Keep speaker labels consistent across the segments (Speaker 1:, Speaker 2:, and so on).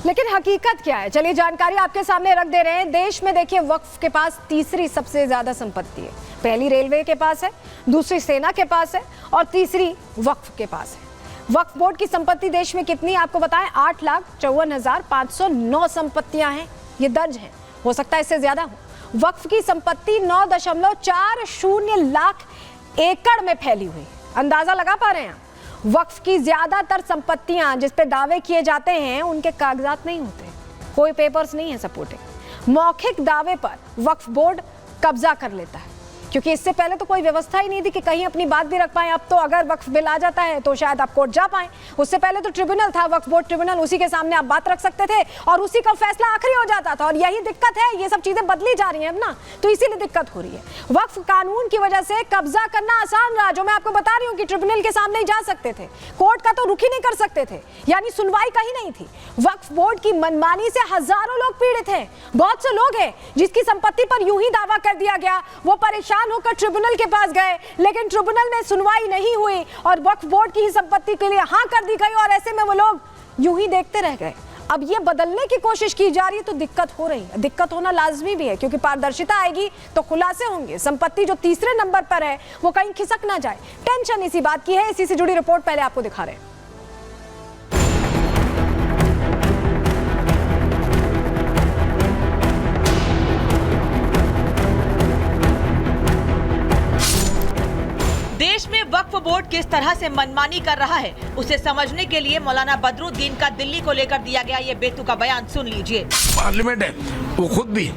Speaker 1: लेकिन हकीकत क्या है, चलिए जानकारी आपके सामने रख दे रहे हैं। देश में देखिए वक्फ के पास तीसरी सबसे ज्यादा संपत्ति है। पहली रेलवे के पास है, दूसरी सेना के पास है और तीसरी वक्फ के पास है। वक्फ बोर्ड की संपत्ति देश में कितनी आपको बताएं, 8,54,509 संपत्तियां हैं। ये दर्ज है, हो सकता है इससे ज्यादा हो। वक्फ की संपत्ति 9.40 लाख एकड़ में फैली हुई, अंदाजा लगा पा रहे हैं आप। वक्फ की ज्यादातर संपत्तियां जिस पे दावे किए जाते हैं उनके कागजात नहीं होते, कोई पेपर्स नहीं है सपोर्टिंग। मौखिक दावे पर वक्फ बोर्ड कब्जा कर लेता है, क्योंकि इससे पहले तो कोई व्यवस्था ही नहीं थी कि कहीं अपनी बात भी रख पाए। अब तो अगर वक्फ बिल आ जाता है तो शायद आप कोर्ट जा पाए। उससे पहले तो ट्रिब्यूनल था, वक्फ बोर्ड ट्रिब्यूनल, उसी के सामने आप बात रख सकते थे और उसी का फैसला आखिरी हो जाता था। और यही दिक्कत है, ये सब चीजें बदली जा रही हैं अब ना, तो इसीलिए दिक्कत हो रही है। वक्फ कानून की वजह से कब्जा करना आसान रहा, जो मैं आपको बता रही हूँ कि ट्रिब्यूनल के सामने ही जा सकते थे, कोर्ट का तो रुख ही नहीं कर सकते थे, यानी सुनवाई कहीं नहीं थी। वक्फ बोर्ड की मनमानी से हजारों लोग पीड़ित हैं। बहुत से लोग हैं जिसकी संपत्ति पर यूं ही दावा कर दिया गया, वो परेशान होकर ट्रिब्यूनल के पास गए, लेकिन ट्रिब्यूनल में सुनवाई नहीं हुई और वक्फ बोर्ड की ही संपत्ति के लिए हाँ कर दी गई और ऐसे में वो लोग यूं ही देखते रह गए। अब ये बदलने की कोशिश की जा रही है तो दिक्कत हो रही है। दिक्कत होना लाजमी भी है, क्योंकि पारदर्शिता आएगी तो खुलासे होंगे। संपत्ति जो तीसरे नंबर पर है वो कहीं खिसक ना जाए, टेंशन इसी बात की है। इसी से जुड़ी रिपोर्ट पहले आपको दिखा रहे हैं।
Speaker 2: देश में वक्फ बोर्ड किस तरह से मनमानी कर रहा है, उसे समझने के लिए मौलाना बदरुद्दीन का दिल्ली को लेकर दिया गया ये बेतुका बयान सुन लीजिए।
Speaker 3: पार्लियामेंट है, वो खुद भी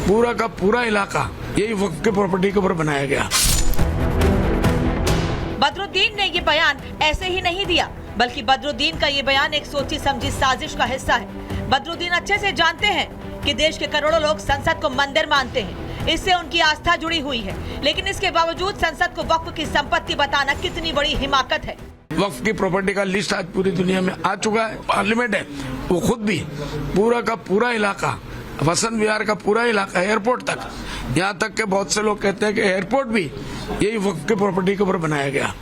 Speaker 3: पूरा का पूरा इलाका यही वक्फ के प्रॉपर्टी के ऊपर बनाया गया।
Speaker 2: बदरुद्दीन ने ये बयान ऐसे ही नहीं दिया, बल्कि बदरुद्दीन का ये बयान एक सोची समझी साजिश का हिस्सा है। बदरुद्दीन अच्छे से जानते हैं कि देश के करोड़ों लोग संसद को मंदिर मानते हैं, इससे उनकी आस्था जुड़ी हुई है, लेकिन इसके बावजूद संसद को वक्फ की संपत्ति बताना कितनी बड़ी हिमाकत है।
Speaker 3: वक्फ की प्रॉपर्टी का लिस्ट आज पूरी दुनिया में आ चुका है। पार्लियामेंट है, वो खुद भी पूरा का पूरा इलाका, वसंत विहार का पूरा इलाका, एयरपोर्ट तक, यहाँ तक के बहुत से लोग कहते हैं कि एयरपोर्ट भी यही वक्फ की प्रॉपर्टी के ऊपर बनाया गया।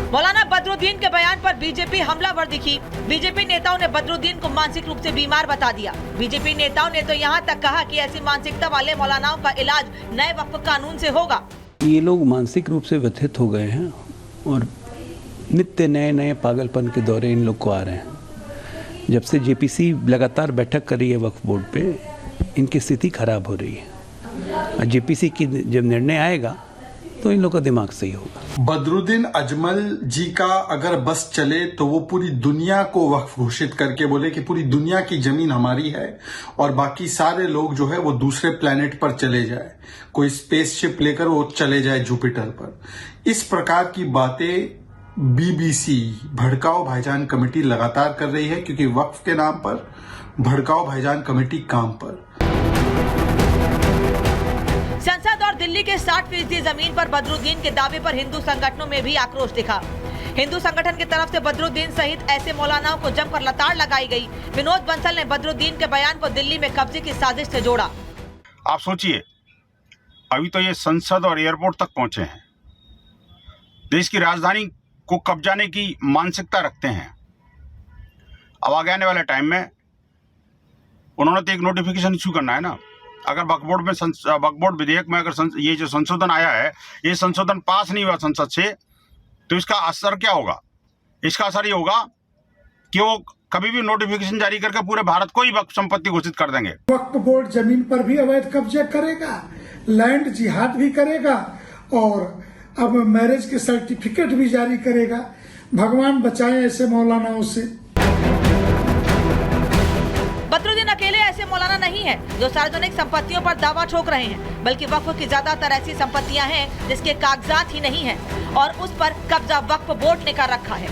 Speaker 2: मौलाना बदरुद्दीन के बयान पर बीजेपी हमलावर दिखी। बीजेपी नेताओं ने बदरुद्दीन को मानसिक रूप से बीमार बता दिया। बीजेपी नेताओं ने तो यहाँ तक कहा कि ऐसी मानसिकता वाले मौलानाओं का इलाज नए वक्फ कानून से होगा।
Speaker 4: ये लोग मानसिक रूप से व्यथित हो गए हैं और नित्य नए नए पागलपन के दौरे इन लोग को आ रहे हैं। जब से जेपीसी लगातार बैठक कर रही है वक्फ बोर्ड पे, इनकी स्थिति खराब हो रही है। और जेपीसी की जब निर्णय आएगा तो इन लोग का दिमाग सही होगा।
Speaker 5: बदरुद्दीन अजमल जी का अगर बस चले तो वो पूरी दुनिया को वक्फ घोषित करके बोले कि पूरी दुनिया की जमीन हमारी है और बाकी सारे लोग जो है वो दूसरे प्लेनेट पर चले जाए, कोई स्पेसशिप लेकर वो चले जाए जुपिटर पर। इस प्रकार की बातें बीबीसी भड़काओ भाईजान कमेटी लगातार कर रही है, क्योंकि वक्फ के नाम पर भड़काओ भाईजान कमेटी काम पर।
Speaker 2: संसद और दिल्ली के 60% जमीन पर बदरुद्दीन के दावे पर हिंदू संगठनों में भी आक्रोश दिखा। हिंदू संगठन की तरफ से बदरुद्दीन सहित ऐसे मौलानाओं को जमकर लताड़ लगाई गई। विनोद बंसल ने बदरुद्दीन के बयान को दिल्ली में कब्जे की साजिश से जोड़ा।
Speaker 6: आप सोचिए, अभी तो ये संसद और एयरपोर्ट तक पहुंचे हैं, देश की राजधानी को कब्जाने की मानसिकता रखते हैं। अब आगे आने वाले टाइम में उन्होंने तो एक नोटिफिकेशन इशू करना है ना। अगर वक्फ बोर्ड विधेयक में अगर ये जो संशोधन आया है, ये संशोधन पास नहीं हुआ संसद से, तो इसका असर क्या होगा? इसका असर ये होगा कि वो कभी भी नोटिफिकेशन जारी करके पूरे भारत को ही वक्फ संपत्ति घोषित कर देंगे।
Speaker 7: वक्फ बोर्ड जमीन पर भी अवैध कब्जे करेगा, लैंड जिहाद भी करेगा और अब मैरिज के सर्टिफिकेट भी जारी करेगा। भगवान बचाए ऐसे मौलानाओं से।
Speaker 2: बदरुद्दीन अकेले ऐसे मौलाना नहीं है जो सार्वजनिक संपत्तियों पर दावा ठोक रहे हैं, बल्कि वक्फ की ज्यादातर ऐसी संपत्तियां हैं जिसके कागजात ही नहीं हैं और उस पर कब्जा वक्फ बोर्ड ने कर रखा है।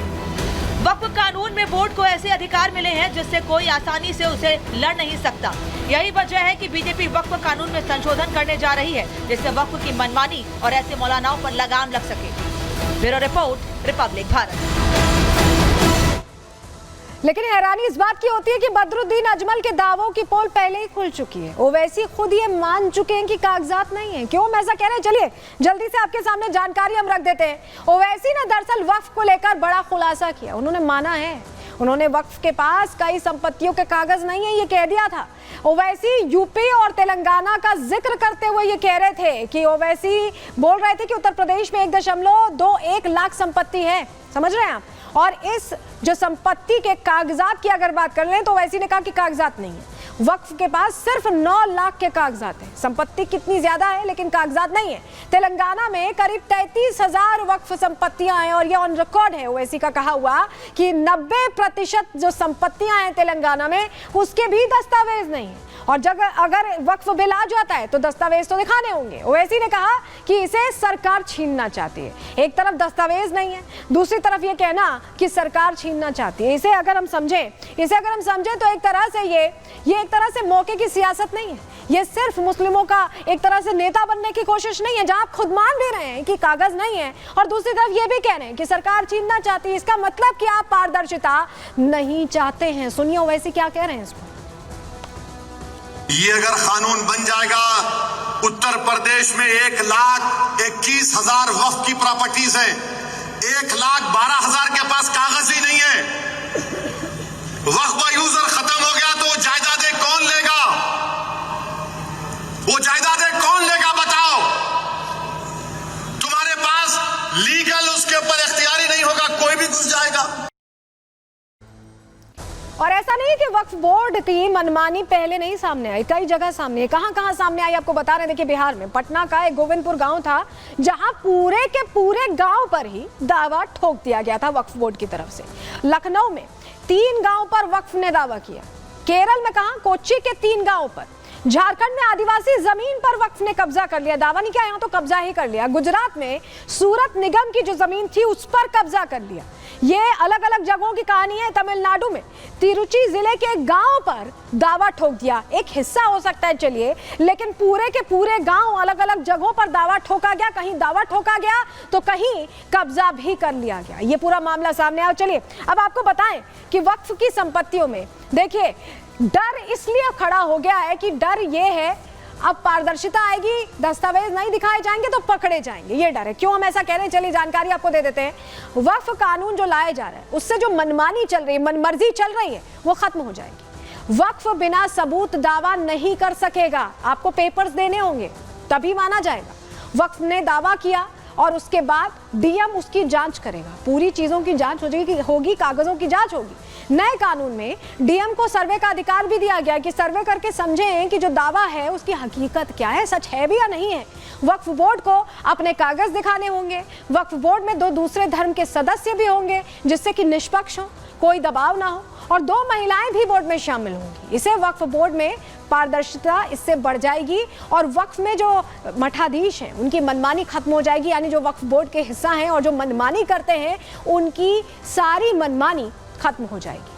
Speaker 2: वक्फ कानून में बोर्ड को ऐसे अधिकार मिले हैं जिससे कोई आसानी से उसे लड़ नहीं सकता। यही वजह है कि बीजेपी वक्फ कानून में संशोधन करने जा रही है, जिससे वक्फ की मनमानी और ऐसे मौलानाओं पर लगाम लग सके। Bureau report, Republic Bharat.
Speaker 1: लेकिन हैरानी इस बात की होती है कि बदरुद्दीन अजमल के दावों की पोल पहले ही खुल चुकी है। ओवैसी खुद ये मान चुके हैं कि कागजात नहीं है। क्यों हम ऐसा कह रहे हैं, चलिए जल्दी से आपके सामने जानकारी हम रख देते हैं। ओवैसी ने दरअसल वक्फ को लेकर बड़ा खुलासा किया। उन्होंने माना है उन्होंने वक्फ के पास कई संपत्तियों के कागज नहीं है ये कह दिया था। ओवैसी यूपी और तेलंगाना का जिक्र करते हुए ये कह रहे थे कि ओवैसी बोल रहे थे कि उत्तर प्रदेश में 1.21 लाख संपत्ति है, समझ रहे हैं आप। और इस जो संपत्ति के कागजात की अगर बात कर लें तो ओवैसी ने कहा कि कागजात नहीं है, वक्फ के पास सिर्फ 9 लाख के कागजात हैं। संपत्ति कितनी ज्यादा है लेकिन कागजात नहीं है। तेलंगाना में करीब 33,000 वक्फ संपत्तियां हैं और ये ऑन रिकॉर्ड है ओवैसी का कहा हुआ कि 90% जो संपत्तियां हैं तेलंगाना में उसके भी दस्तावेज नहीं है। और जब अगर वक्फ बिल आ जाता है तो दस्तावेज तो दिखाने होंगे। ओवैसी ने कहा कि इसे सरकार छीनना चाहती है। एक तरफ दस्तावेज नहीं है, दूसरी तरफ ये कहना कि सरकार छीनना चाहती है। इसे अगर हम समझें तो एक तरह से ये एक तरह से मौके की सियासत नहीं है। ये सिर्फ मुस्लिमों का एक तरह से नेता बनने की कोशिश नहीं है, जहां आप खुद मान भी रहे हैं कि कागज नहीं है और दूसरी तरफ ये भी कह रहे हैं कि सरकार छीनना चाहती है। इसका मतलब कि आप पारदर्शिता नहीं चाहते हैं। सुनिए ओवैसी क्या कह रहे हैं इस पर।
Speaker 8: ये अगर कानून बन जाएगा, उत्तर प्रदेश में 1,21,000 वक्फ की प्रॉपर्टीज है, 1,12,000 के पास कागज ही नहीं है। वक्फ का यूजर खत्म हो गया तो जायदादें कौन लेगा? वो जायदादें कौन लेगा बताओ? तुम्हारे पास लीगल उसके ऊपर इख्तियारी नहीं होगा, कोई भी घुस जाएगा।
Speaker 1: और ऐसा नहीं कि वक्फ बोर्ड की मनमानी पहले नहीं सामने आई, कई जगह सामने है। कहां सामने आई आपको बता रहे हैं। देखिए बिहार में पटना का एक गोविंदपुर गांव था जहां पूरे के पूरे गांव पर ही दावा ठोक दिया गया था वक्फ बोर्ड की तरफ से। लखनऊ में 3 गांव पर वक्फ ने दावा किया। केरल में कहा कोच्चि के 3 गांव पर। झारखंड में आदिवासी जमीन पर वक्फ ने कब्जा कर लिया। दावा नहीं किया, यहाँ तो कब्जा ही कर लिया। गुजरात में सूरत निगम की जो जमीन थी उस पर कब्जा कर लिया। ये अलग अलग जगहों की कहानी है। तमिलनाडु में तिरुचि जिले के एक गांव पर दावा ठोक दिया। एक हिस्सा हो सकता है चलिए, लेकिन पूरे के पूरे गांव अलग अलग जगहों पर दावा ठोका गया। कहीं दावा ठोका गया तो कहीं कब्जा भी कर लिया गया। ये पूरा मामला सामने आया। चलिए अब आपको बताएं कि वक्फ की संपत्तियों में देखिए डर इसलिए खड़ा हो गया है कि डर ये है अब पारदर्शिता आएगी, दस्तावेज नहीं दिखाए जाएंगे तो पकड़े जाएंगे, ये डर है। क्यों हम ऐसा कह रहे हैं चलिए जानकारी आपको दे देते हैं। वक्फ कानून जो लाया जा रहा है उससे जो मनमानी चल रही है, मनमर्जी चल रही है, वो खत्म हो जाएगी। वक्फ बिना सबूत दावा नहीं कर सकेगा, आपको पेपर्स देने होंगे तभी माना जाएगा। वक्फ ने दावा किया और उसके बाद डीएम उसकी जांच करेगा, पूरी चीजों की जांच होगी, कागजों की जांच होगी। नए कानून में डीएम को सर्वे का अधिकार भी दिया गया कि सर्वे करके समझें कि जो दावा है उसकी हकीकत क्या है, सच है भी या नहीं है। वक्फ बोर्ड को अपने कागज दिखाने होंगे। वक्फ बोर्ड में 2 दूसरे धर्म के सदस्य भी होंगे जिससे कि निष्पक्ष हो, कोई दबाव ना हो, और 2 महिलाएं भी बोर्ड में शामिल होंगी। इसे वक्फ बोर्ड में पारदर्शिता इससे बढ़ जाएगी और वक्फ में जो मठाधीश हैं उनकी मनमानी खत्म हो जाएगी। यानी जो वक्फ बोर्ड के हिस्सा हैं और जो मनमानी करते हैं उनकी सारी मनमानी खत्म हो जाएगी।